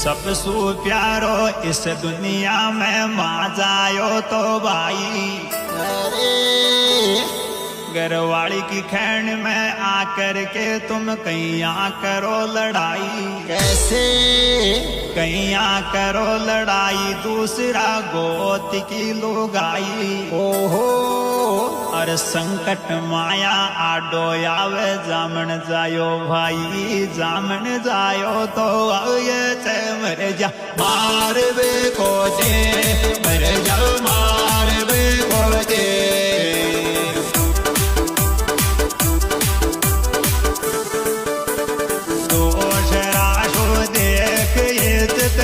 सबसु प्यारो इस दुनिया में मां जायो तो भाई, अरे घरवाली की खैण में आकर के तुम कहीं करो लड़ाई। कैसे? कहीं करो लड़ाई दूसरा गोत की लुगाई। ओहो और संकट माया आडो आवे जामन जायो भाई, जामन जायो तो ये चे मर जा मार बे को दे, मर जा मार बे को दे। दोष राशो देख इज्जत